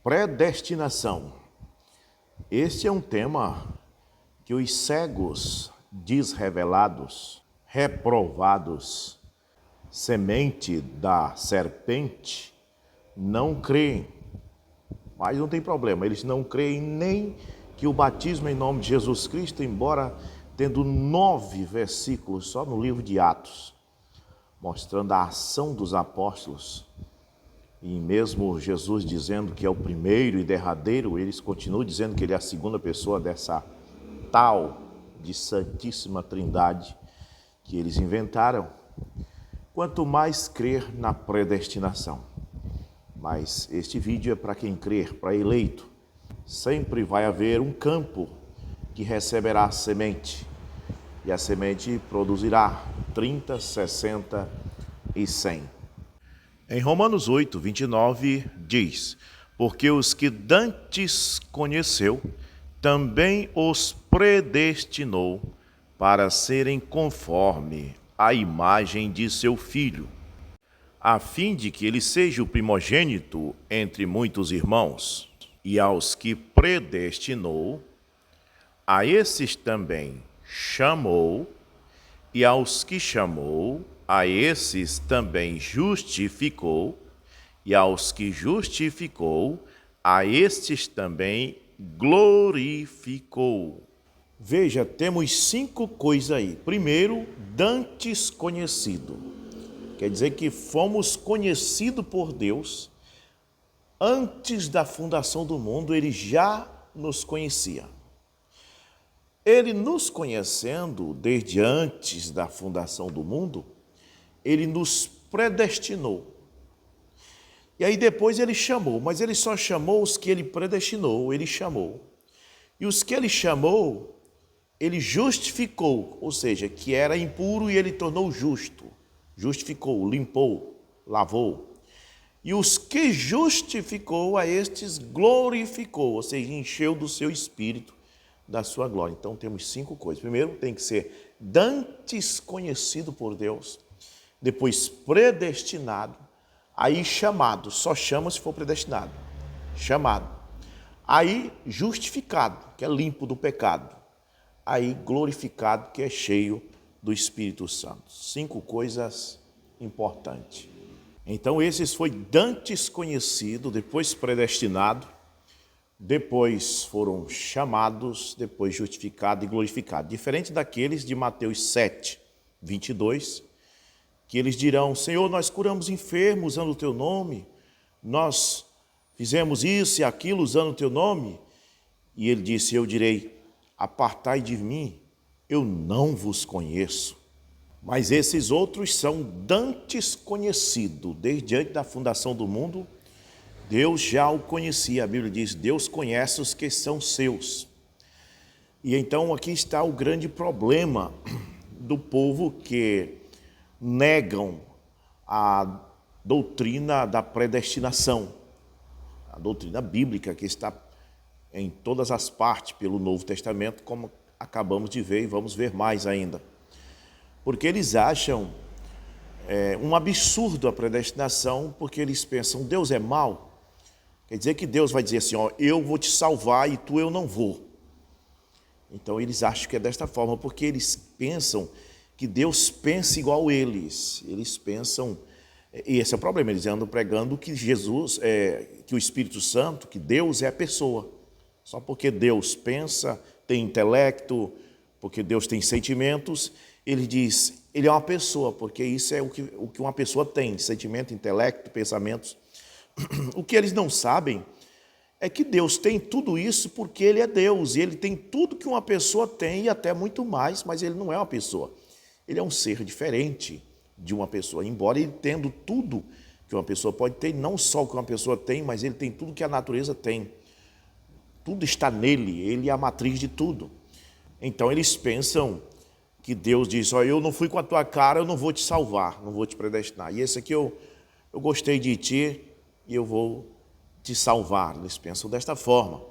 Predestinação. Este é um tema que os cegos, desrevelados, reprovados, semente da serpente, não creem. Mas não tem problema, eles não creem nem que o batismo em nome de Jesus Cristo, embora tendo 9 versículos só no livro de Atos, mostrando a ação dos apóstolos, e mesmo Jesus dizendo que é o primeiro e derradeiro, eles continuam dizendo que ele é a segunda pessoa dessa tal de Santíssima Trindade que eles inventaram. Quanto mais crer na predestinação. Mas este vídeo é para quem crer, para eleito. Sempre vai haver um campo que receberá semente. E a semente produzirá 30, 60 e 100. Em Romanos 8, 29, diz: porque os que dantes conheceu, também os predestinou para serem conforme a imagem de seu Filho, a fim de que ele seja o primogênito entre muitos irmãos. E aos que predestinou, a esses também chamou, e aos que chamou, a esses também justificou, e aos que justificou, a estes também glorificou. Veja, temos 5 coisas aí. Primeiro, dantes conhecido. Quer dizer que fomos conhecidos por Deus. Antes da fundação do mundo, Ele já nos conhecia. Ele nos conhecendo desde antes da fundação do mundo, Ele nos predestinou. E aí depois Ele chamou, mas Ele só chamou os que Ele predestinou, Ele chamou. E os que Ele chamou, Ele justificou, ou seja, que era impuro e Ele tornou justo. Justificou, limpou, lavou. E os que justificou, a estes glorificou, ou seja, encheu do seu espírito, da sua glória. Então temos 5 coisas. Primeiro, tem que ser dantes conhecido por Deus. Depois, predestinado. Aí, chamado. Só chama se for predestinado. Chamado. Aí, justificado, que é limpo do pecado. Aí, glorificado, que é cheio do Espírito Santo. 5 coisas importantes. Então, esses foi dantes conhecido, depois predestinado, depois foram chamados, depois justificados e glorificados. Diferente daqueles de Mateus 7, 22, que eles dirão: Senhor, nós curamos enfermos usando o teu nome, nós fizemos isso e aquilo usando o teu nome. E ele disse: eu direi, apartai de mim, eu não vos conheço. Mas esses outros são dantes conhecidos, desde antes da fundação do mundo, Deus já o conhecia. A Bíblia diz: Deus conhece os que são seus. E então aqui está o grande problema do povo que negam a doutrina da predestinação, a doutrina bíblica que está em todas as partes pelo Novo Testamento, como acabamos de ver e vamos ver mais ainda. Porque eles acham um absurdo a predestinação, porque eles pensam: Deus é mau. Quer dizer que Deus vai dizer assim: ó, eu vou te salvar e tu eu não vou. Então eles acham que é desta forma, porque eles pensam que Deus pensa igual eles. Eles pensam, e esse é o problema, eles andam pregando que Jesus, que o Espírito Santo, que Deus é a pessoa. Só porque Deus pensa, tem intelecto, porque Deus tem sentimentos, ele diz, ele é uma pessoa, porque isso é o que uma pessoa tem, sentimento, intelecto, pensamentos. O que eles não sabem é que Deus tem tudo isso porque Ele é Deus, e Ele tem tudo que uma pessoa tem e até muito mais, mas Ele não é uma pessoa. Ele é um ser diferente de uma pessoa, embora Ele tendo tudo que uma pessoa pode ter, não só o que uma pessoa tem, mas Ele tem tudo que a natureza tem. Tudo está nele, Ele é a matriz de tudo. Então eles pensam que Deus diz: ó, eu não fui com a tua cara, eu não vou te salvar, não vou te predestinar. E esse aqui eu gostei de ti e eu vou te salvar. Eles pensam desta forma.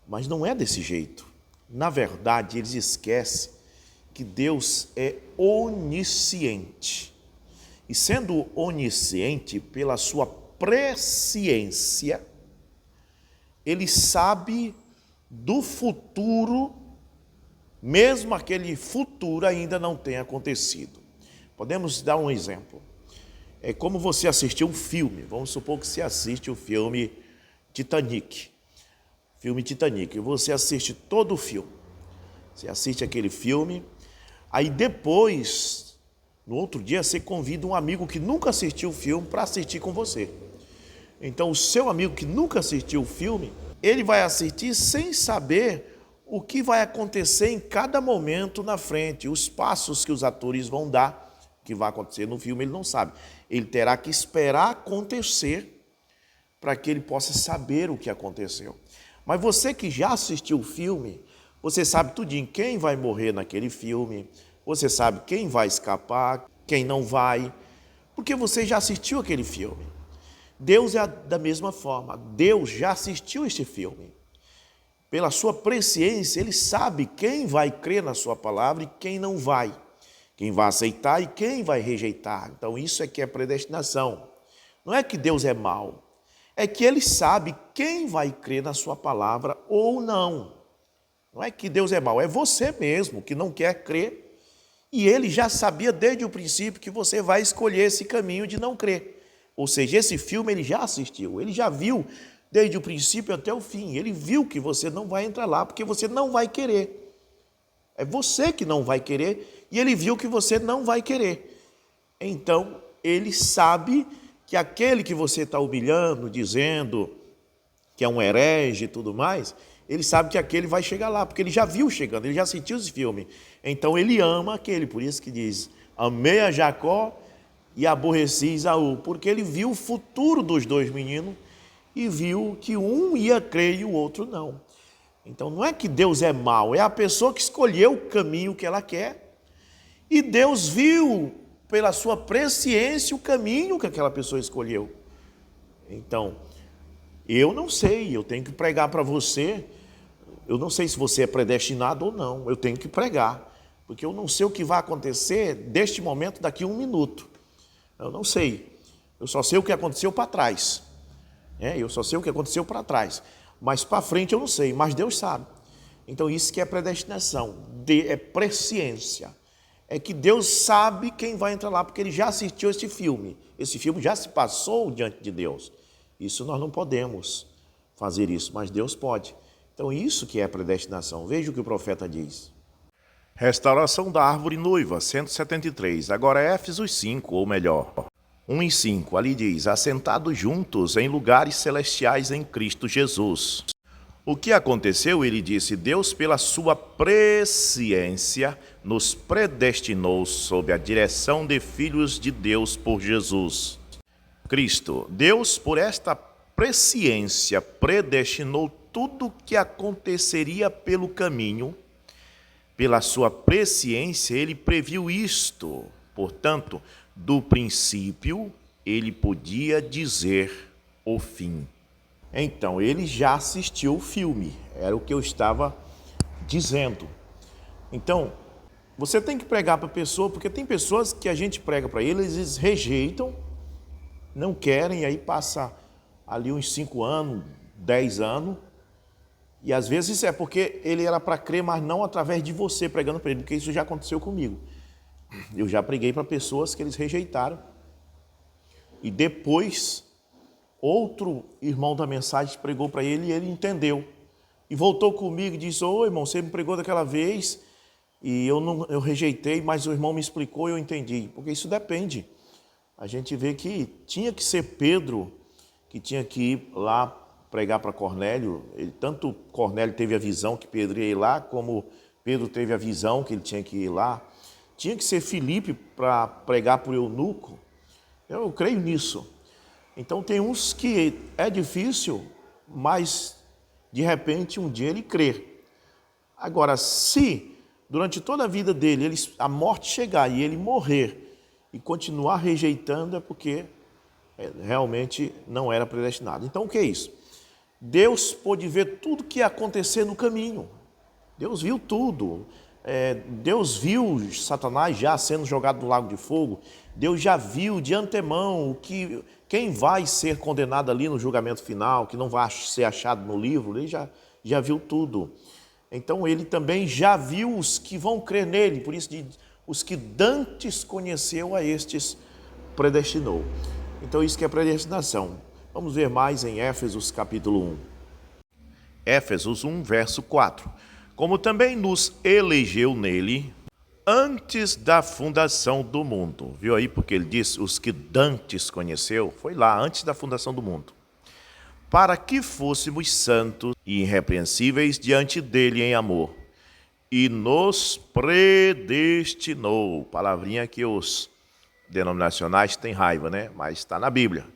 Mas não é desse jeito. Na verdade, eles esquecem que Deus é onisciente. E sendo onisciente, pela sua presciência, ele sabe do futuro, mesmo aquele futuro ainda não tenha acontecido. Podemos dar um exemplo. É como você assistir um filme. Vamos supor que você assiste o filme Titanic. Filme Titanic. Você assiste todo o filme. Você assiste aquele filme. Aí depois, no outro dia, você convida um amigo que nunca assistiu o filme para assistir com você. Então, o seu amigo que nunca assistiu o filme, ele vai assistir sem saber o que vai acontecer em cada momento na frente, os passos que os atores vão dar, que vai acontecer no filme, ele não sabe. Ele terá que esperar acontecer para que ele possa saber o que aconteceu. Mas você que já assistiu o filme, você sabe tudinho quem vai morrer naquele filme, você sabe quem vai escapar, quem não vai, porque você já assistiu aquele filme. Deus é da mesma forma, Deus já assistiu este filme. Pela sua presciência, ele sabe quem vai crer na sua palavra e quem não vai. Quem vai aceitar e quem vai rejeitar. Então isso é que é predestinação. Não é que Deus é mau. É que ele sabe quem vai crer na sua palavra ou não. Não é que Deus é mau, é você mesmo que não quer crer. E ele já sabia desde o princípio que você vai escolher esse caminho de não crer. Ou seja, esse filme ele já assistiu, ele já viu desde o princípio até o fim. Ele viu que você não vai entrar lá porque você não vai querer. É você que não vai querer e ele viu que você não vai querer. Então, ele sabe que aquele que você está humilhando, dizendo que é um herege e tudo mais, ele sabe que aquele vai chegar lá, porque ele já viu chegando, ele já sentiu esse filme. Então, ele ama aquele, por isso que diz, amei a Jacó e aborreci Isaú, porque ele viu o futuro dos dois meninos, e viu que um ia crer e o outro não. Então não é que Deus é mau, é a pessoa que escolheu o caminho que ela quer. E Deus viu pela sua presciência o caminho que aquela pessoa escolheu. Então, eu não sei, eu tenho que pregar para você. Eu não sei se você é predestinado ou não, eu tenho que pregar. Porque eu não sei o que vai acontecer deste momento daqui a 1 minuto. Eu não sei, eu só sei o que aconteceu para trás. Eu só sei o que aconteceu para trás, mas para frente eu não sei, mas Deus sabe. Então isso que é predestinação, é presciência. É que Deus sabe quem vai entrar lá, porque ele já assistiu esse filme já se passou diante de Deus. Isso nós não podemos fazer isso, mas Deus pode. Então isso que é predestinação. Veja o que o profeta diz. Restauração da árvore noiva, 173. Agora Éfesos 5, ou melhor, 1:5, ali diz, assentados juntos em lugares celestiais em Cristo Jesus. O que aconteceu? Ele disse, Deus pela sua presciência nos predestinou sob a direção de filhos de Deus por Jesus Cristo. Deus por esta presciência predestinou tudo o que aconteceria pelo caminho. Pela sua presciência ele previu isto, portanto, do princípio, ele podia dizer o fim. Então, ele já assistiu o filme, era o que eu estava dizendo. Então, você tem que pregar para a pessoa, porque tem pessoas que a gente prega para eles, eles rejeitam, não querem, e aí passa ali uns 5 anos, 10 anos, e às vezes é porque ele era para crer, mas não através de você pregando para ele, porque isso já aconteceu comigo. Eu já preguei para pessoas que eles rejeitaram. E depois, outro irmão da mensagem pregou para ele e ele entendeu. E voltou comigo e disse, ô irmão, você me pregou daquela vez e eu rejeitei, mas o irmão me explicou e eu entendi. Porque isso depende. A gente vê que tinha que ser Pedro que tinha que ir lá pregar para Cornélio. Tanto Cornélio teve a visão que Pedro ia ir lá, como Pedro teve a visão que ele tinha que ir lá. Tinha que ser Filipe para pregar para o eunuco. Eu creio nisso. Então tem uns que é difícil, mas de repente um dia ele crê. Agora, se durante toda a vida dele a morte chegar e ele morrer e continuar rejeitando, é porque realmente não era predestinado. Então o que é isso? Deus pôde ver tudo que ia acontecer no caminho. Deus viu tudo. Deus viu Satanás já sendo jogado no lago de fogo, Deus já viu de antemão quem vai ser condenado ali no julgamento final, que não vai ser achado no livro, ele já viu tudo. Então ele também já viu os que vão crer nele, por isso os que dantes conheceu, a estes predestinou. Então isso que é predestinação. Vamos ver mais em Éfesos capítulo 1. Éfesos 1, verso 4. Como também nos elegeu nele antes da fundação do mundo. Viu aí porque ele diz os que dantes conheceu? Foi lá, antes da fundação do mundo. Para que fôssemos santos e irrepreensíveis diante dele em amor. E nos predestinou. Palavrinha que os denominacionais têm raiva, né? Mas está na Bíblia.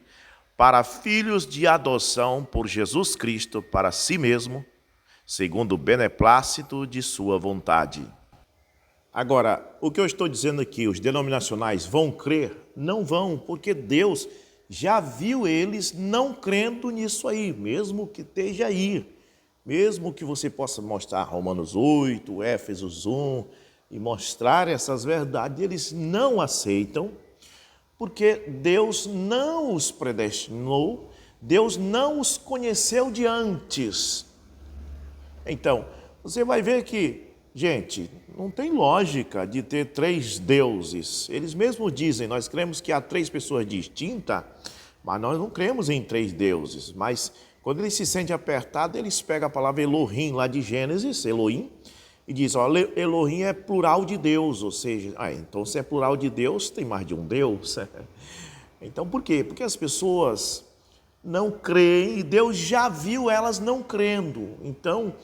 Para filhos de adoção por Jesus Cristo para si mesmo, segundo o beneplácito de sua vontade. Agora, o que eu estou dizendo aqui, os denominacionais vão crer? Não vão, porque Deus já viu eles não crendo nisso aí, mesmo que esteja aí. Mesmo que você possa mostrar Romanos 8, Éfesos 1, e mostrar essas verdades, eles não aceitam, porque Deus não os predestinou, Deus não os conheceu de antes. Então, você vai ver que, gente, não tem lógica de ter 3 deuses. Eles mesmos dizem, nós cremos que há 3 pessoas distintas, mas nós não cremos em 3 deuses. Mas quando eles se sentem apertados, eles pegam a palavra Elohim lá de Gênesis, Elohim, e diz, ó, Elohim é plural de Deus, ou seja, então se é plural de Deus, tem mais de um Deus. Então por quê? Porque as pessoas não creem e Deus já viu elas não crendo. Então,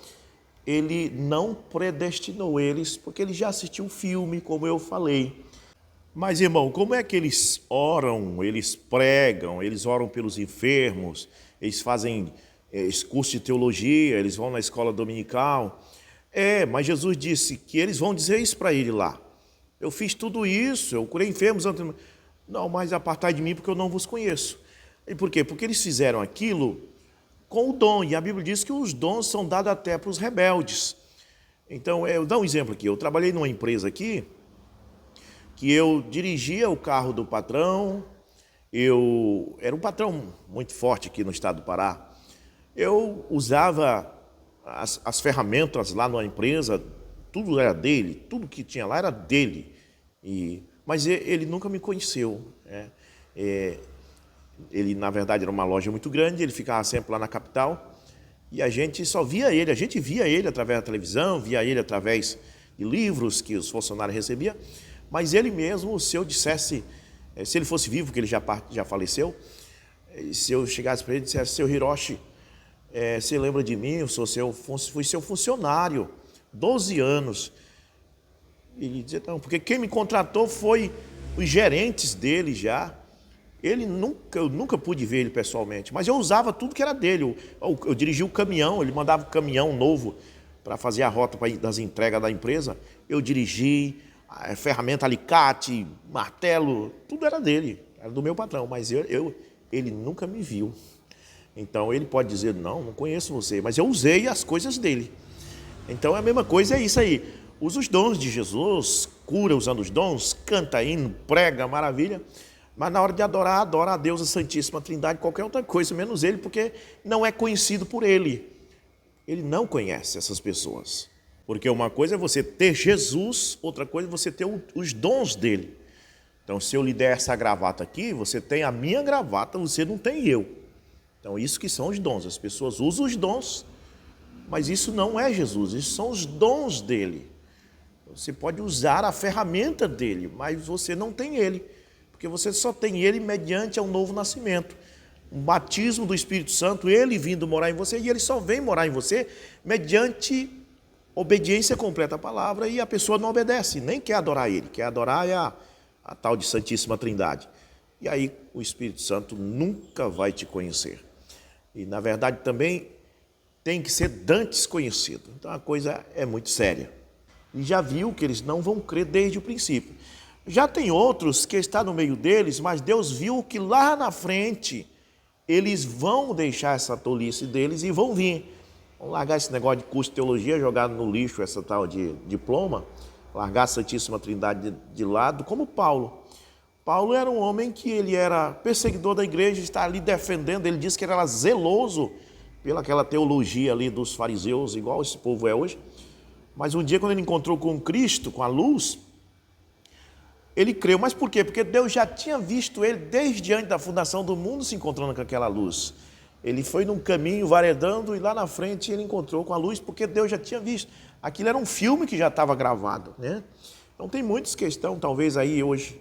ele não predestinou eles, porque ele já assistiu o filme, como eu falei. Mas, irmão, como é que eles oram, eles pregam, eles oram pelos enfermos, eles fazem curso de teologia, eles vão na escola dominical? Mas Jesus disse que eles vão dizer isso para ele lá. Eu fiz tudo isso, eu curei enfermos. Não, mas apartai de mim porque eu não vos conheço. E por quê? Porque eles fizeram aquilo com o dom, e a Bíblia diz que os dons são dados até para os rebeldes. Então, eu dou um exemplo aqui, eu trabalhei numa empresa aqui, que eu dirigia o carro do patrão, era um patrão muito forte aqui no estado do Pará, eu usava as ferramentas lá na empresa, tudo era dele, tudo que tinha lá era dele, mas ele nunca me conheceu, né? Ele, na verdade, era uma loja muito grande, ele ficava sempre lá na capital, e a gente só via ele, a gente via ele através da televisão, via ele através de livros que os funcionários recebiam, mas ele mesmo, se eu dissesse, se ele fosse vivo, que ele já faleceu, se eu chegasse para ele e dissesse, seu Hiroshi, você lembra de mim, eu fui seu funcionário, 12 anos. Ele dizia, não, porque quem me contratou foi os gerentes dele já. Eu nunca pude ver ele pessoalmente, mas eu usava tudo que era dele. Eu dirigia o caminhão, ele mandava um caminhão novo para fazer a rota das entregas da empresa. Eu dirigi, ferramenta, alicate, martelo, tudo era dele, era do meu patrão, mas ele nunca me viu. Então ele pode dizer, não conheço você, mas eu usei as coisas dele. Então a mesma coisa é isso aí. Usa os dons de Jesus, cura usando os dons, canta hino, prega, maravilha. Mas na hora de adorar, adora a Deus, a Santíssima Trindade, qualquer outra coisa, menos ele, porque não é conhecido por ele. Ele não conhece essas pessoas. Porque uma coisa é você ter Jesus, outra coisa é você ter os dons dele. Então, se eu lhe der essa gravata aqui, você tem a minha gravata, você não tem eu. Então, isso que são os dons. As pessoas usam os dons, mas isso não é Jesus, isso são os dons dele. Você pode usar a ferramenta dele, mas você não tem ele. Porque você só tem ele mediante ao novo nascimento. Um batismo do Espírito Santo, ele vindo morar em você, e ele só vem morar em você mediante obediência completa à palavra, e a pessoa não obedece, nem quer adorar ele, quer adorar a tal de Santíssima Trindade. E aí o Espírito Santo nunca vai te conhecer. E na verdade também tem que ser dantes conhecido. Então a coisa é muito séria. E já viu que eles não vão crer desde o princípio. Já tem outros que estão no meio deles, mas Deus viu que lá na frente eles vão deixar essa tolice deles e vão vir. Vamos largar esse negócio de curso de teologia, jogar no lixo essa tal de diploma, largar a Santíssima Trindade de lado, como Paulo. Paulo era um homem que ele era perseguidor da igreja, está ali defendendo, ele disse que ele era zeloso pelaquela teologia ali dos fariseus, igual esse povo é hoje. Mas um dia, quando ele encontrou com Cristo, com a luz, ele creu. Mas por quê? Porque Deus já tinha visto ele desde antes da fundação do mundo se encontrando com aquela luz. Ele foi num caminho varedando e lá na frente ele encontrou com a luz, porque Deus já tinha visto. Aquilo era um filme que já estava gravado, né? Então tem muitos que estão talvez aí hoje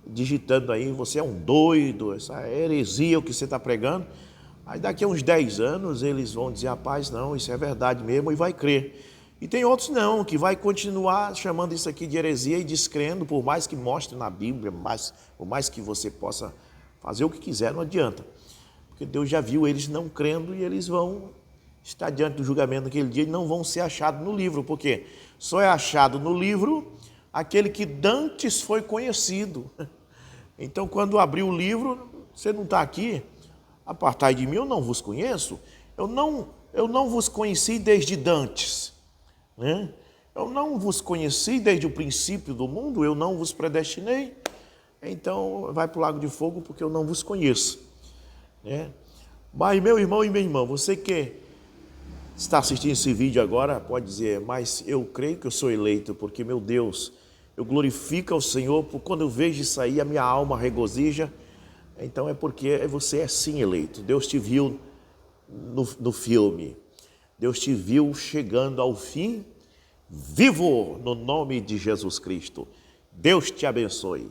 digitando aí, você é um doido, essa heresia o que você está pregando. Aí daqui a uns 10 anos eles vão dizer, rapaz, não, isso é verdade mesmo, e vai crer. E tem outros não, que vai continuar chamando isso aqui de heresia e descrendo, por mais que mostre na Bíblia, por mais que você possa fazer o que quiser, não adianta. Porque Deus já viu eles não crendo e eles vão estar diante do julgamento naquele dia e não vão ser achados no livro. Porque só é achado no livro aquele que dantes foi conhecido. Então, quando abrir o livro, você não está aqui, apartai de mim, eu não vos conheço, eu não vos conheci desde dantes, né? Eu não vos conheci desde o princípio do mundo, eu não vos predestinei, então vai para o lago de fogo porque eu não vos conheço, né? Mas meu irmão e minha irmã, você que está assistindo esse vídeo agora, pode dizer, mas eu creio que eu sou eleito, porque meu Deus, eu glorifico ao Senhor, porque quando eu vejo isso aí, a minha alma regozija. Então é porque você é sim eleito. Deus te viu no filme. Deus te viu chegando ao fim, vivo no nome de Jesus Cristo. Deus te abençoe.